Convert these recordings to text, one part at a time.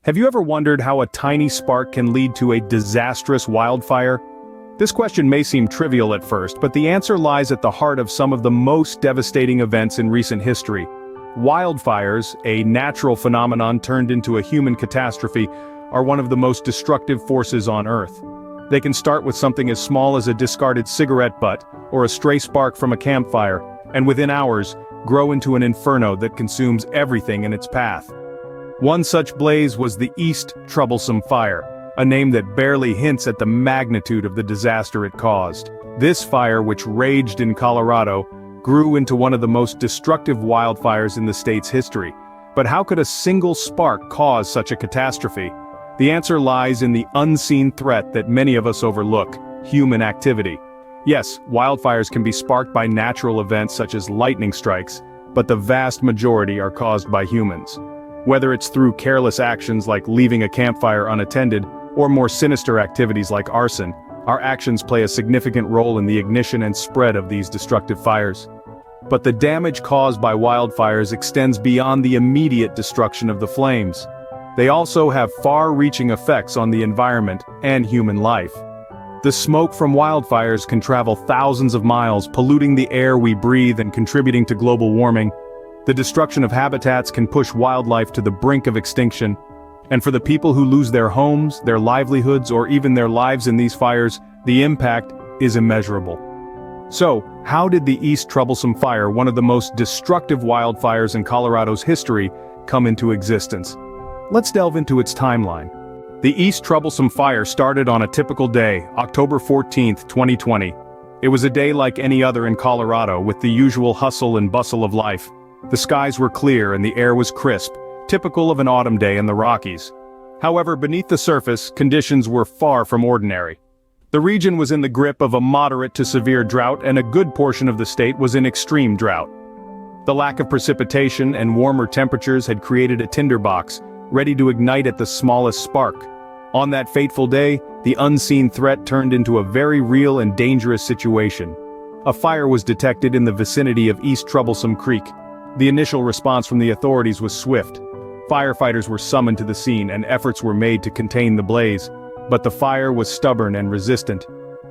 Have you ever wondered how a tiny spark can lead to a disastrous wildfire? This question may seem trivial at first, but the answer lies at the heart of some of the most devastating events in recent history. Wildfires, a natural phenomenon turned into a human catastrophe, are one of the most destructive forces on Earth. They can start with something as small as a discarded cigarette butt or a stray spark from a campfire, and within hours, grow into an inferno that consumes everything in its path. One such blaze was the East Troublesome Fire, a name that barely hints at the magnitude of the disaster it caused. This fire, which raged in Colorado, grew into one of the most destructive wildfires in the state's history. But how could a single spark cause such a catastrophe? The answer lies in the unseen threat that many of us overlook: human activity. Yes, wildfires can be sparked by natural events such as lightning strikes, but the vast majority are caused by humans. Whether it's through careless actions like leaving a campfire unattended, or more sinister activities like arson, our actions play a significant role in the ignition and spread of these destructive fires. But the damage caused by wildfires extends beyond the immediate destruction of the flames. They also have far-reaching effects on the environment and human life. The smoke from wildfires can travel thousands of miles, polluting the air we breathe and contributing to global warming. The destruction of habitats can push wildlife to the brink of extinction. And for the people who lose their homes, their livelihoods, or even their lives in these fires, the impact is immeasurable. So, how did the East Troublesome Fire, one of the most destructive wildfires in Colorado's history, come into existence? Let's delve into its timeline. The East Troublesome Fire started on a typical day, October 14, 2020. It was a day like any other in Colorado, with the usual hustle and bustle of life. The skies were clear and the air was crisp, typical of an autumn day in the Rockies. However, beneath the surface, conditions were far from ordinary. The region was in the grip of a moderate to severe drought, and a good portion of the state was in extreme drought. The lack of precipitation and warmer temperatures had created a tinderbox, ready to ignite at the smallest spark. On that fateful day, the unseen threat turned into a very real and dangerous situation. A fire was detected in the vicinity of East Troublesome Creek. The initial response from the authorities was swift. Firefighters were summoned to the scene and efforts were made to contain the blaze, but the fire was stubborn and resistant.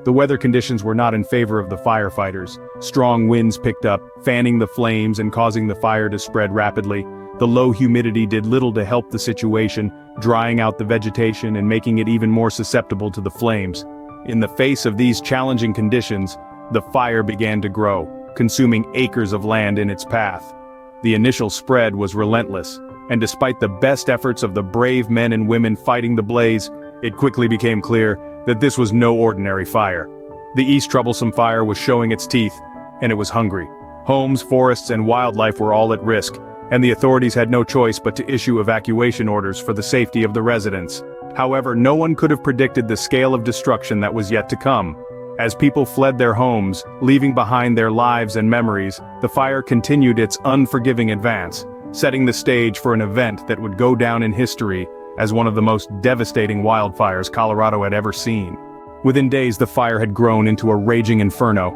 The weather conditions were not in favor of the firefighters. Strong winds picked up, fanning the flames and causing the fire to spread rapidly. The low humidity did little to help the situation, drying out the vegetation and making it even more susceptible to the flames. In the face of these challenging conditions, the fire began to grow, consuming acres of land in its path. The initial spread was relentless, and despite the best efforts of the brave men and women fighting the blaze, it quickly became clear that this was no ordinary fire. The East Troublesome Fire was showing its teeth, and it was hungry. Homes, forests, and wildlife were all at risk, and the authorities had no choice but to issue evacuation orders for the safety of the residents. However, no one could have predicted the scale of destruction that was yet to come. As people fled their homes, leaving behind their lives and memories, the fire continued its unforgiving advance, setting the stage for an event that would go down in history as one of the most devastating wildfires Colorado had ever seen. Within days, the fire had grown into a raging inferno.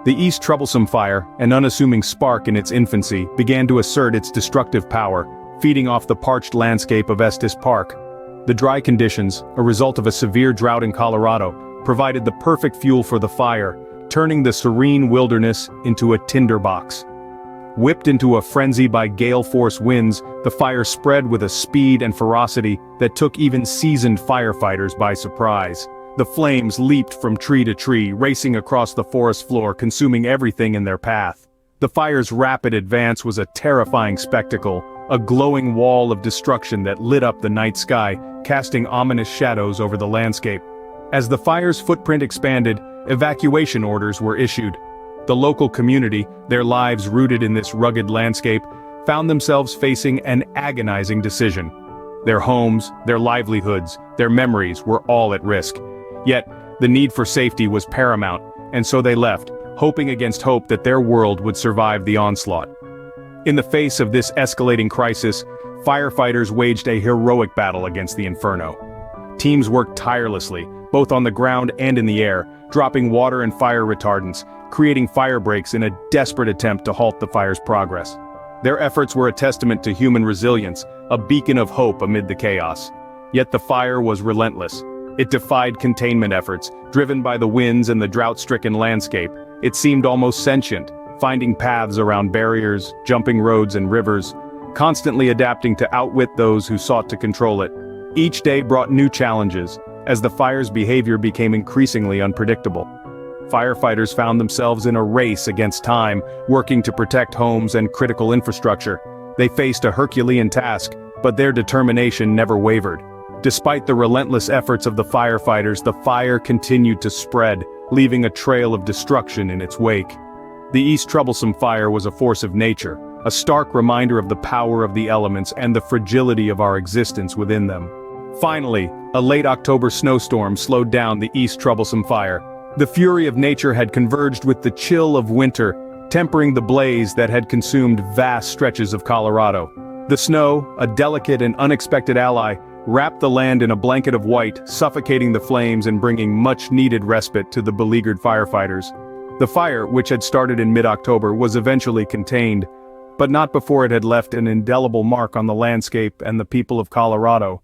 The East Troublesome Fire, an unassuming spark in its infancy, began to assert its destructive power, feeding off the parched landscape of Estes Park. The dry conditions, a result of a severe drought in Colorado, provided the perfect fuel for the fire, turning the serene wilderness into a tinderbox. Whipped into a frenzy by gale-force winds, the fire spread with a speed and ferocity that took even seasoned firefighters by surprise. The flames leaped from tree to tree, racing across the forest floor, consuming everything in their path. The fire's rapid advance was a terrifying spectacle, a glowing wall of destruction that lit up the night sky, casting ominous shadows over the landscape. As the fire's footprint expanded, evacuation orders were issued. The local community, their lives rooted in this rugged landscape, found themselves facing an agonizing decision. Their homes, their livelihoods, their memories were all at risk. Yet, the need for safety was paramount, and so they left, hoping against hope that their world would survive the onslaught. In the face of this escalating crisis, firefighters waged a heroic battle against the inferno. Teams worked tirelessly, both on the ground and in the air, dropping water and fire retardants, creating fire breaks in a desperate attempt to halt the fire's progress. Their efforts were a testament to human resilience, a beacon of hope amid the chaos. Yet the fire was relentless. It defied containment efforts, driven by the winds and the drought-stricken landscape. It seemed almost sentient, finding paths around barriers, jumping roads and rivers, constantly adapting to outwit those who sought to control it. Each day brought new challenges, as the fire's behavior became increasingly unpredictable. Firefighters found themselves in a race against time, working to protect homes and critical infrastructure. They faced a Herculean task, but their determination never wavered. Despite the relentless efforts of the firefighters, the fire continued to spread, leaving a trail of destruction in its wake. The East Troublesome Fire was a force of nature, a stark reminder of the power of the elements and the fragility of our existence within them. Finally, a late October snowstorm slowed down the East Troublesome Fire. The fury of nature had converged with the chill of winter, tempering the blaze that had consumed vast stretches of Colorado. The snow, a delicate and unexpected ally, wrapped the land in a blanket of white, suffocating the flames and bringing much-needed respite to the beleaguered firefighters. The fire, which had started in mid-October, was eventually contained, but not before it had left an indelible mark on the landscape and the people of Colorado.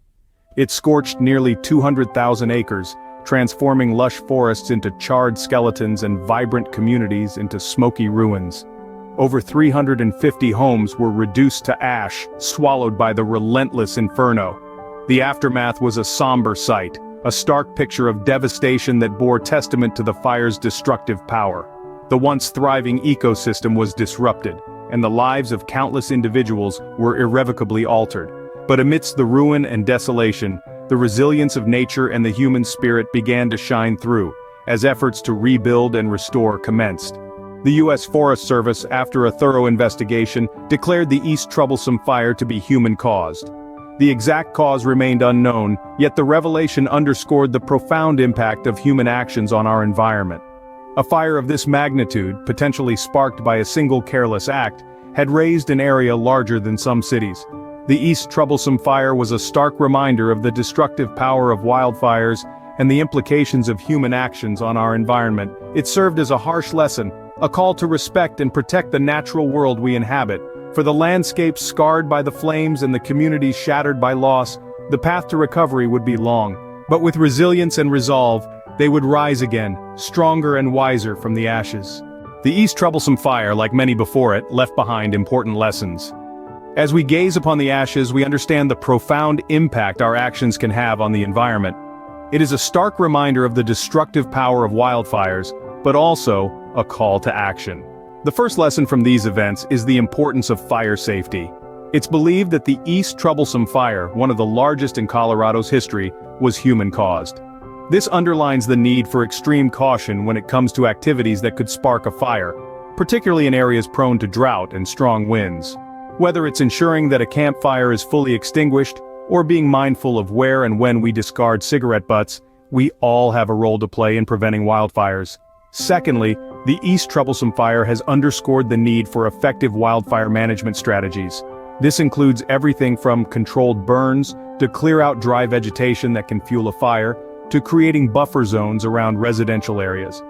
It scorched nearly 200,000 acres, transforming lush forests into charred skeletons and vibrant communities into smoky ruins. Over 350 homes were reduced to ash, swallowed by the relentless inferno. The aftermath was a somber sight, a stark picture of devastation that bore testament to the fire's destructive power. The once thriving ecosystem was disrupted, and the lives of countless individuals were irrevocably altered. But amidst the ruin and desolation, the resilience of nature and the human spirit began to shine through, as efforts to rebuild and restore commenced. The U.S. Forest Service, after a thorough investigation, declared the East Troublesome Fire to be human-caused. The exact cause remained unknown, yet the revelation underscored the profound impact of human actions on our environment. A fire of this magnitude, potentially sparked by a single careless act, had razed an area larger than some cities. The East Troublesome Fire was a stark reminder of the destructive power of wildfires and the implications of human actions on our environment. It served as a harsh lesson, a call to respect and protect the natural world we inhabit. For the landscapes scarred by the flames and the communities shattered by loss, the path to recovery would be long. But with resilience and resolve, they would rise again, stronger and wiser from the ashes. The East Troublesome Fire, like many before it, left behind important lessons. As we gaze upon the ashes, we understand the profound impact our actions can have on the environment. It is a stark reminder of the destructive power of wildfires, but also a call to action. The first lesson from these events is the importance of fire safety. It's believed that the East Troublesome Fire, one of the largest in Colorado's history, was human-caused. This underlines the need for extreme caution when it comes to activities that could spark a fire, particularly in areas prone to drought and strong winds. Whether it's ensuring that a campfire is fully extinguished, or being mindful of where and when we discard cigarette butts, we all have a role to play in preventing wildfires. Secondly, the East Troublesome Fire has underscored the need for effective wildfire management strategies. This includes everything from controlled burns, to clear out dry vegetation that can fuel a fire, to creating buffer zones around residential areas.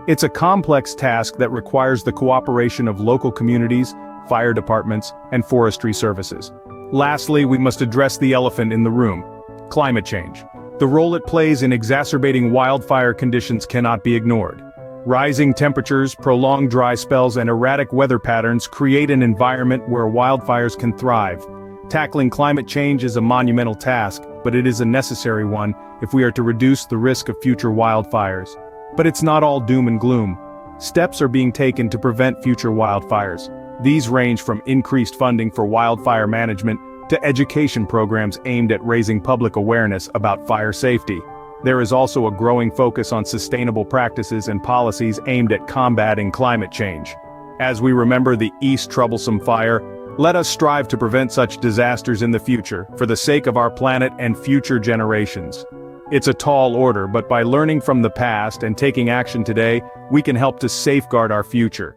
It's a complex task that requires the cooperation of local communities, fire departments, and forestry services. Lastly, we must address the elephant in the room: climate change. The role it plays in exacerbating wildfire conditions cannot be ignored. Rising temperatures, prolonged dry spells, and erratic weather patterns create an environment where wildfires can thrive. Tackling climate change is a monumental task, but it is a necessary one if we are to reduce the risk of future wildfires. But it's not all doom and gloom. Steps are being taken to prevent future wildfires. These range from increased funding for wildfire management to education programs aimed at raising public awareness about fire safety. There is also a growing focus on sustainable practices and policies aimed at combating climate change. As we remember the East Troublesome Fire, let us strive to prevent such disasters in the future, for the sake of our planet and future generations. It's a tall order, but by learning from the past and taking action today, we can help to safeguard our future.